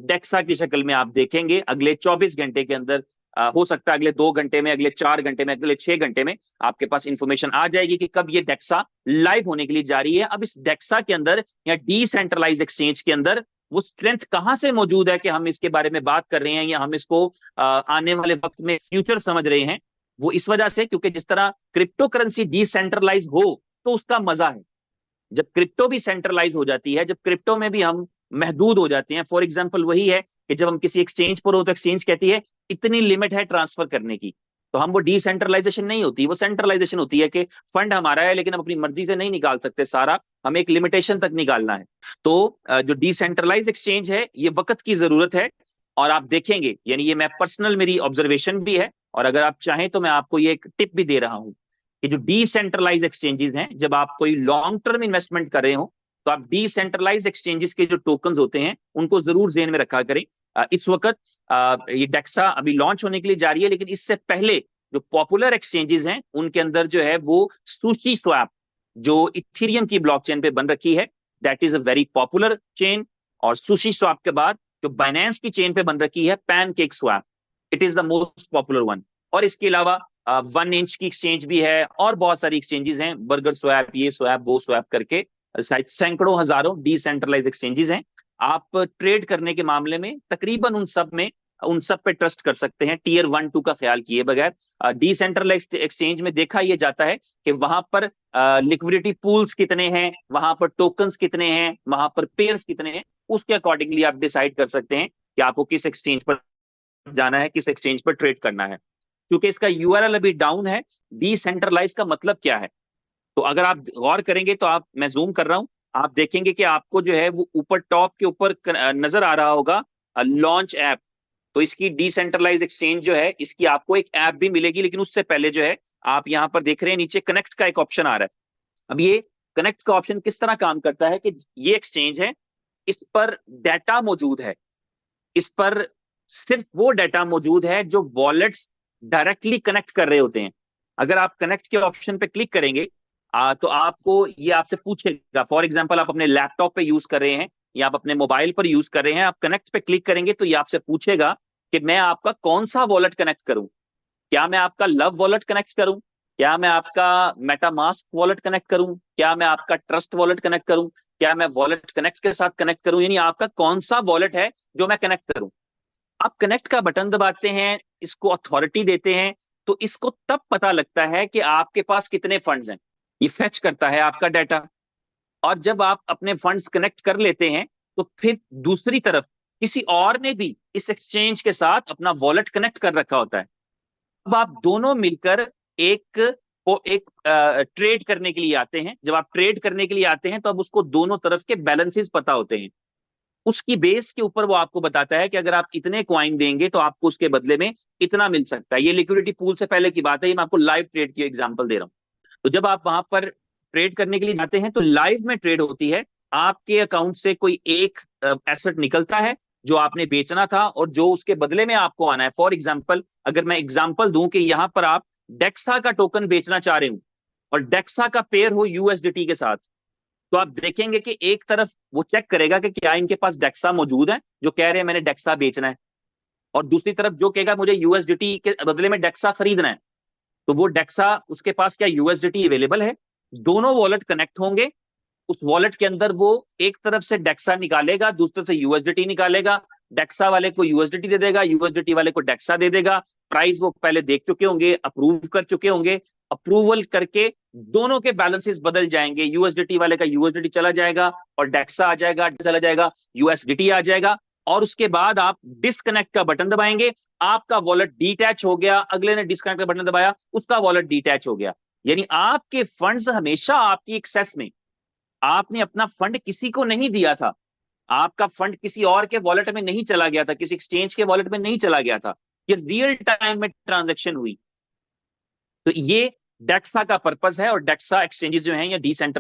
DEXA की शक्ल में आप देखेंगे अगले 24 घंटे के अंदर। हो सकता है अगले 2 घंटे में, अगले 4 घंटे में, अगले 6 घंटे में आपके पास इंफॉर्मेशन आ जाएगी कि कब ये डेक्सा लाइव होने के लिए जा रही है। अब इस डेक्सा के अंदर या डिसेंट्रलाइज एक्सचेंज के अंदर वो स्ट्रेंथ कहां से मौजूद है कि हम इसके बारे में बात कर रहे हैं या हम इसको आने वाले वक्त में फ्यूचर समझ रहे हैं। वो इस वजह से क्योंकि जिस तरह क्रिप्टो करेंसी डिसेंट्रलाइज हो तो उसका मजा है। जब क्रिप्टो भी सेंट्रलाइज हो जाती है, जब क्रिप्टो में भी हम महदूद हो जाते हैं, फॉर एग्जांपल वही है कि जब हम किसी एक्सचेंज पर हो तो एक्सचेंज कहती है इतनी लिमिट है ट्रांसफर करने की, तो हम वो डिसेंट्रलाइजेशन नहीं होती, वो सेंट्रलाइजेशन होती है कि फंड हमारा है लेकिन हम अपनी मर्जी से नहीं निकाल सकते सारा, हमें एक लिमिटेशन तक निकालना है। तो जो डिसेंट्रलाइज एक्सचेंज है ये वक्त की जरूरत है। और आप देखेंगे, यानी ये मैं पर्सनल मेरी ऑब्जर्वेशन भी है, और अगर आप चाहें तो मैं आपको ये एक टिप भी दे रहा हूं कि जो डिसेंट्रलाइज एक्सचेंजेस हैं, जब आप कोई लॉन्ग टर्म इन्वेस्टमेंट कर रहे हो तो आप डिसेंट्रलाइज एक्सचेंजेस के जो टोकन्स होते हैं उनको जरूर जेन में रखा करें। इस वक्त ये डेक्सा अभी लॉन्च होने के लिए जा रही है, लेकिन इससे पहले जो पॉपुलर एक्सचेंजेस हैं उनके अंदर जो है वो सुशी स्वैप, जो इथेरियम की ब्लॉकचेन पे बन रखी है, that is a very popular chain. और सुशी स्वैप के बाद जो बाइनेंस की चेन पे बन रखी है pancake swap, it is the most popular one. और इसके अलावा 1 इंच की एक्सचेंज भी है और बहुत सारी एक्सचेंजेस हैं, बर्गर स्वैप, ये स्वैप, वो स्वैप करके शायद सैकड़ों हजारों डिसेंट्रलाइज एक्सचेंजेस हैं। आप ट्रेड करने के मामले में तकरीबन उन सब पे ट्रस्ट कर सकते हैं, टीयर 1 2 का ख्याल किए बगैर। डिसेंट्रलाइज एक्सचेंज में देखा यह जाता है कि वहां पर लिक्विडिटी पूल्स कितने हैं, वहां पर टोकन्स कितने हैं, वहां पर पेयर्स कितने हैं, उसके अकॉर्डिंगली आप डिसाइड कर सकते हैं कि आपको किस एक्सचेंज पर जाना है, किस एक्सचेंज पर ट्रेड करना है। क्योंकि इसका यूआरएल अभी डाउन है। डिसेंट्रलाइज का मतलब क्या है? तो अगर आप गौर करेंगे तो आप, मैं जूम कर रहा हूं, आप देखेंगे कि आपको जो है वो ऊपर टॉप के ऊपर नजर आ रहा होगा लॉन्च ऐप। तो इसकी डिसेंट्रलाइज एक्सचेंज जो है इसकी आपको एक ऐप भी मिलेगी, लेकिन उससे पहले जो है आप यहां पर देख रहे हैं नीचे कनेक्ट का एक ऑप्शन आ रहा है। अब ये कनेक्ट का ऑप्शन किस तरह काम करता है कि ये एक्सचेंज है, इस पर डाटा मौजूद है, इस पर सिर्फ वो डाटा मौजूद है जो वॉलेट्स डायरेक्टली कनेक्ट कर रहे होते हैं। अगर आप कनेक्ट के ऑप्शन पे क्लिक करेंगे तो आपको ये आपसे पूछेगा, फॉर एग्जांपल आप अपने लैपटॉप पे यूज कर रहे हैं या आप अपने मोबाइल पर यूज कर रहे हैं, आप कनेक्ट पे क्लिक करेंगे तो ये आपसे पूछेगा कि मैं आपका कौन सा वॉलेट कनेक्ट करूं। क्या मैं आपका लव वॉलेट कनेक्ट करूं, क्या मैं आपका मेटामास्क वॉलेट कनेक्ट करूं, क्या मैं आपका ट्रस्ट वॉलेट कनेक्ट करूं, क्या मैं वॉलेट कनेक्ट के साथ कनेक्ट करूं, यानी आपका कौन सा वॉलेट है जो मैं कनेक्ट करूं। आप कनेक्ट का बटन दबाते हैं, इसको अथॉरिटी देते हैं, तो इसको तब पता लगता है कि आपके पास कितने फंड्स हैं। ये फेच करता है आपका डाटा। और जब आप अपने फंड्स कनेक्ट कर लेते हैं तो फिर दूसरी तरफ किसी और ने भी इस एक्सचेंज के साथ अपना वॉलेट कनेक्ट कर रखा होता है। अब आप दोनों मिलकर एक एक ट्रेड करने के लिए आते हैं। जब आप ट्रेड करने के लिए आते हैं तो अब उसको दोनों तरफ के बैलेंसेस पता होते हैं। उसकी बेस के ऊपर वो आपको बताता है कि अगर आप इतने क्वाइन देंगे तो आपको उसके बदले में इतना मिल सकता है। ये लिक्विडिटी पूल से पहले की बात है, ये मैं आपको लाइव ट्रेड की एग्जांपल दे रहा हूं। तो जब आप वहां पर ट्रेड करने के लिए जाते हैं तो लाइव में ट्रेड होती है। आपके अकाउंट से कोई एक एसेट निकलता है जो आपने बेचना था और जो उसके बदले में आपको आना है। फॉर एग्जाम्पल, अगर मैं एग्जाम्पल दूं कि यहां पर आप डेक्सा का टोकन बेचना चाह रहे हो और डेक्सा का पेयर हो यूएसडीटी के साथ, तो आप देखेंगे कि एक तरफ वो चेक करेगा कि क्या इनके पास डेक्सा मौजूद है जो कह रहे हैं मैंने डेक्सा बेचना है, और दूसरी तरफ जो कहेगा मुझे यूएसडीटी के बदले में डेक्सा खरीदना है, तो वो डेक्सा उसके पास क्या यूएसडीटी अवेलेबल है। दोनों वॉलेट कनेक्ट होंगे, उस वॉलेट के अंदर वो एक तरफ से डेक्सा निकालेगा, दूसरी तरफ से यूएसडीटी निकालेगा, डेक्सा वाले को यूएसडीटी दे देगा, यूएसडीटी वाले को डेक्सा दे देगा। प्राइस वो पहले देख चुके होंगे, अप्रूव कर चुके होंगे, अप्रूवल करके दोनों के बैलेंसेस बदल जाएंगे, यूएसडीटी वाले का यूएसडीटी चला जाएगा और डेक्सा आ जाएगा, चला जाएगा, यूएसडीटी आ जाएगा। और उसके बाद आप डिस्कनेक्ट का बटन दबाएंगे, आपका वॉलेट डिटैच हो गया, अगले ने डिस्कनेक्ट का बटन दबाया, उसका वॉलेट डिटैच हो गया। यानी आपके फंड्स हमेशा आपकी एक्सेस में, आपने अपना फंड किसी को नहीं दिया था, आपका फंड किसी और के वॉलेट में नहीं चला गया था, किसी एक्सचेंज के वॉलेट में नहीं चला गया था, ये रियल टाइम में ट्रांजैक्शन हुई। तो ये डेक्सा का पर्पस है। और डेक्सा एक्सचेंजेस जो हैं ये डिसेंट्रलाइज्ड